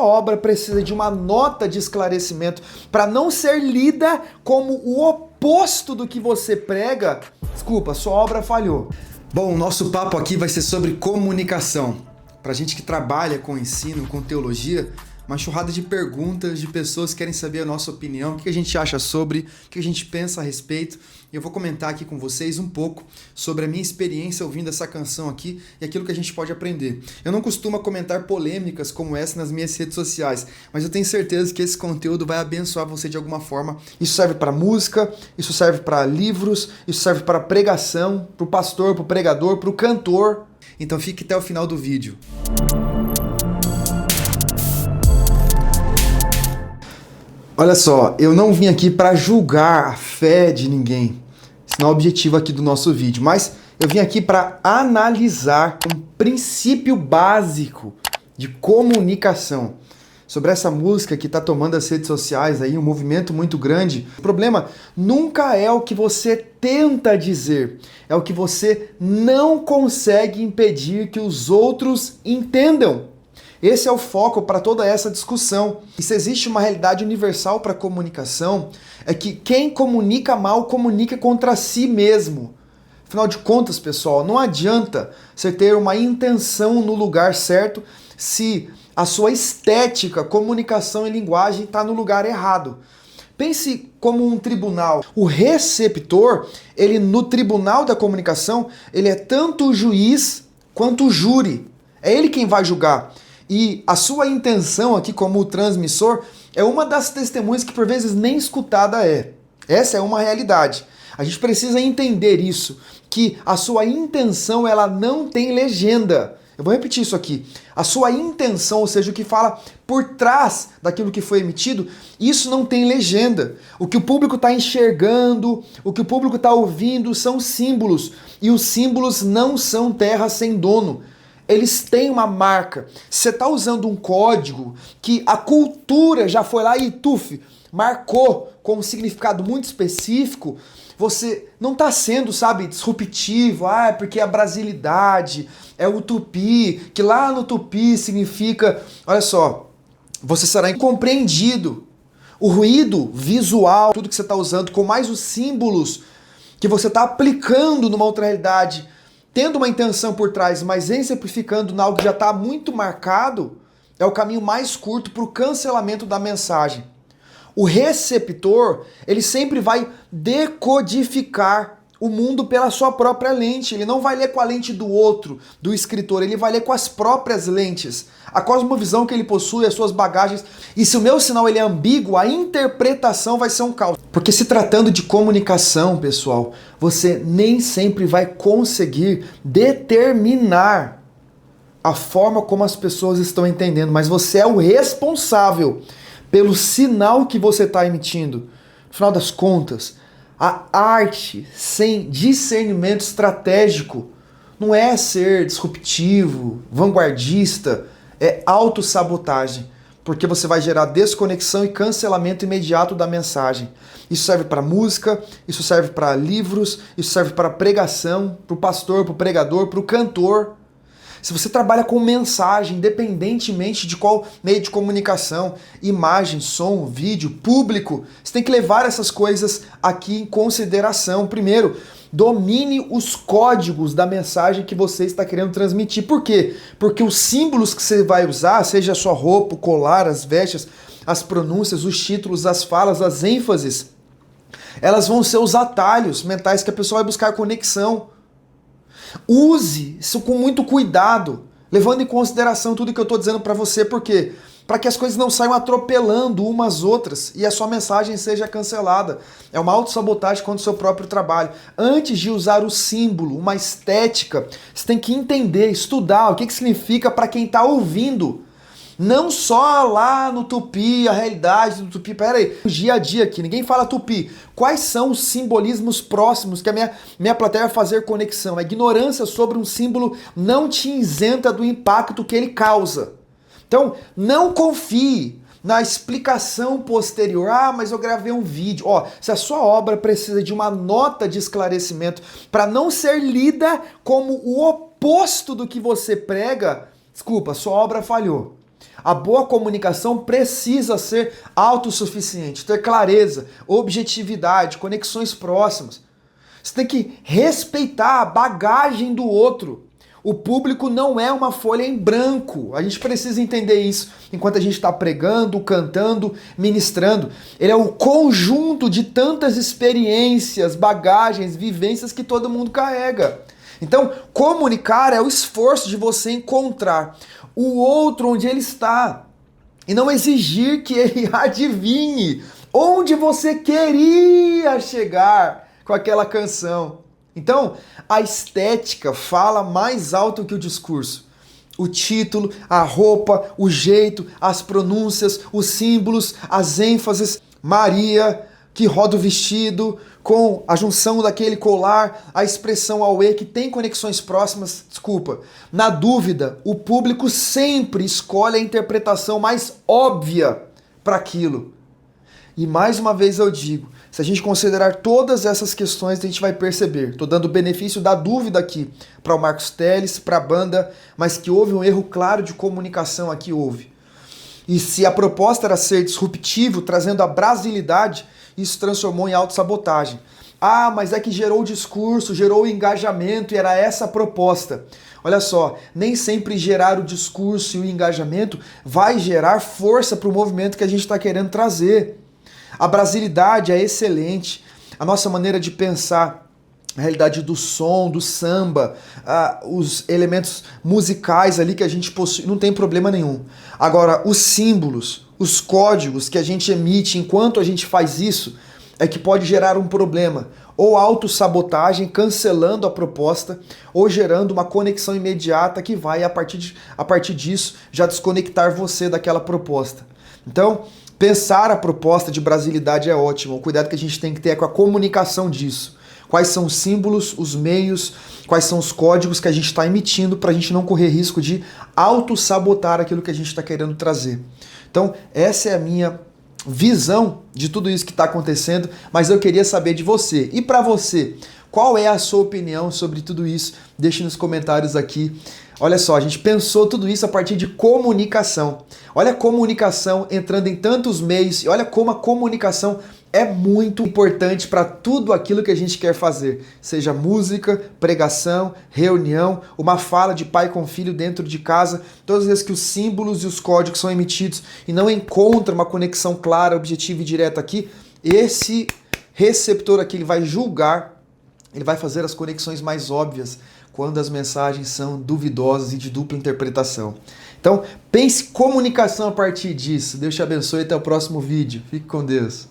obra precisa de uma nota de esclarecimento para não ser lida como o oposto do que você prega, desculpa, sua obra falhou. Bom, o nosso papo aqui vai ser sobre comunicação. Pra gente que trabalha com ensino, com teologia, uma enxurrada de perguntas de pessoas que querem saber a nossa opinião, o que a gente acha sobre, o que a gente pensa a respeito. E eu vou comentar aqui com vocês um pouco sobre a minha experiência ouvindo essa canção aqui e aquilo que a gente pode aprender. Eu não costumo comentar polêmicas como essa nas minhas redes sociais, mas eu tenho certeza que esse conteúdo vai abençoar você de alguma forma. Isso serve para música, isso serve para livros, isso serve para pregação, para o pastor, para o pregador, para o cantor. Então fique até o final do vídeo. Olha só, eu não vim aqui para julgar a fé de ninguém. Esse não é o objetivo aqui do nosso vídeo, mas eu vim aqui para analisar um princípio básico de comunicação. Sobre essa música que está tomando as redes sociais aí, um movimento muito grande. O problema nunca é o que você tenta dizer, é o que você não consegue impedir que os outros entendam. Esse é o foco para toda essa discussão. E se existe uma realidade universal para a comunicação, é que quem comunica mal comunica contra si mesmo. Afinal de contas, pessoal, não adianta você ter uma intenção no lugar certo se a sua estética, comunicação e linguagem está no lugar errado. Pense como um tribunal. O receptor, ele no tribunal da comunicação, ele é tanto o juiz quanto o júri. É ele quem vai julgar. E a sua intenção aqui como transmissor é uma das testemunhas que por vezes nem escutada é. Essa é uma realidade. A gente precisa entender isso, que a sua intenção ela não tem legenda. Eu vou repetir isso aqui. A sua intenção, ou seja, o que fala por trás daquilo que foi emitido, isso não tem legenda. O que o público está enxergando, o que o público está ouvindo são símbolos. E os símbolos não são terra sem dono. Eles têm uma marca. Você está usando um código que a cultura já foi lá e marcou com um significado muito específico. Você não está sendo, disruptivo. É porque a brasilidade, é o tupi, que lá no tupi significa... Olha só, você será incompreendido. O ruído visual, tudo que você está usando, com mais os símbolos que você está aplicando numa outra realidade, tendo uma intenção por trás, mas exemplificando algo que já está muito marcado, é o caminho mais curto para o cancelamento da mensagem. O receptor, ele sempre vai decodificar o mundo pela sua própria lente. Ele não vai ler com a lente do outro, do escritor, ele vai ler com as próprias lentes. A cosmovisão que ele possui, as suas bagagens. E se o meu sinal ele é ambíguo, a interpretação vai ser um caos. Porque se tratando de comunicação, pessoal, você nem sempre vai conseguir determinar a forma como as pessoas estão entendendo, mas você é o responsável pelo sinal que você está emitindo. No final das contas, a arte sem discernimento estratégico não é ser disruptivo, vanguardista, é autossabotagem, porque você vai gerar desconexão e cancelamento imediato da mensagem. Isso serve para música, isso serve para livros, isso serve para pregação, para o pastor, para o pregador, para o cantor. Se você trabalha com mensagem, independentemente de qual meio de comunicação, imagem, som, vídeo, público, você tem que levar essas coisas aqui em consideração. Primeiro, domine os códigos da mensagem que você está querendo transmitir. Por quê? Porque os símbolos que você vai usar, seja a sua roupa, o colar, as vestes, as pronúncias, os títulos, as falas, as ênfases, elas vão ser os atalhos mentais que a pessoa vai buscar conexão. Use isso com muito cuidado, levando em consideração tudo que eu estou dizendo para você, porque para que as coisas não saiam atropelando umas outras e a sua mensagem seja cancelada. É uma autossabotagem contra o seu próprio trabalho. Antes de usar o símbolo, uma estética, você tem que entender, estudar o que significa para quem está ouvindo. Não só lá no tupi, a realidade do tupi. Pera aí, dia a dia aqui, ninguém fala tupi. Quais são os simbolismos próximos que a minha plateia vai fazer conexão? A ignorância sobre um símbolo não te isenta do impacto que ele causa. Então, não confie na explicação posterior. Mas eu gravei um vídeo. Se a sua obra precisa de uma nota de esclarecimento para não ser lida como o oposto do que você prega, desculpa, sua obra falhou. A boa comunicação precisa ser autossuficiente, ter clareza, objetividade, conexões próximas. Você tem que respeitar a bagagem do outro. O público não é uma folha em branco. A gente precisa entender isso enquanto a gente está pregando, cantando, ministrando. Ele é o conjunto de tantas experiências, bagagens, vivências que todo mundo carrega. Então, comunicar é o esforço de você encontrar o outro onde ele está e não exigir que ele adivinhe onde você queria chegar com aquela canção. Então, a estética fala mais alto que o discurso. O título, a roupa, o jeito, as pronúncias, os símbolos, as ênfases. Maria, que roda o vestido, com a junção daquele colar, a expressão auê, que tem conexões próximas. Desculpa. Na dúvida, o público sempre escolhe a interpretação mais óbvia para aquilo. E mais uma vez eu digo, se a gente considerar todas essas questões, a gente vai perceber. Estou dando o benefício da dúvida aqui para o Marcos Telles, para a banda, mas que houve um erro claro de comunicação aqui, houve. E se a proposta era ser disruptivo, trazendo a brasilidade, isso transformou em autossabotagem. Ah, mas é que gerou o discurso, gerou o engajamento e era essa a proposta. Olha só, nem sempre gerar o discurso e o engajamento vai gerar força para o movimento que a gente está querendo trazer. A brasilidade é excelente, a nossa maneira de pensar, a realidade do som, do samba, os elementos musicais ali que a gente possui, não tem problema nenhum. Agora, os símbolos, os códigos que a gente emite enquanto a gente faz isso, é que pode gerar um problema. Ou autossabotagem, cancelando a proposta, ou gerando uma conexão imediata que vai, a partir disso, já desconectar você daquela proposta. Então, pensar a proposta de brasilidade é ótimo. O cuidado que a gente tem que ter é com a comunicação disso. Quais são os símbolos, os meios, quais são os códigos que a gente está emitindo para a gente não correr risco de autossabotar aquilo que a gente está querendo trazer. Então, essa é a minha visão de tudo isso que está acontecendo, mas eu queria saber de você. E para você, qual é a sua opinião sobre tudo isso? Deixe nos comentários aqui. Olha só, a gente pensou tudo isso a partir de comunicação. Olha a comunicação entrando em tantos meios e olha como a comunicação é muito importante para tudo aquilo que a gente quer fazer. Seja música, pregação, reunião, uma fala de pai com filho dentro de casa. Todas as vezes que os símbolos e os códigos são emitidos e não encontra uma conexão clara, objetiva e direta aqui, esse receptor aqui ele vai julgar, ele vai fazer as conexões mais óbvias quando as mensagens são duvidosas e de dupla interpretação. Então, pense comunicação a partir disso. Deus te abençoe e até o próximo vídeo. Fique com Deus.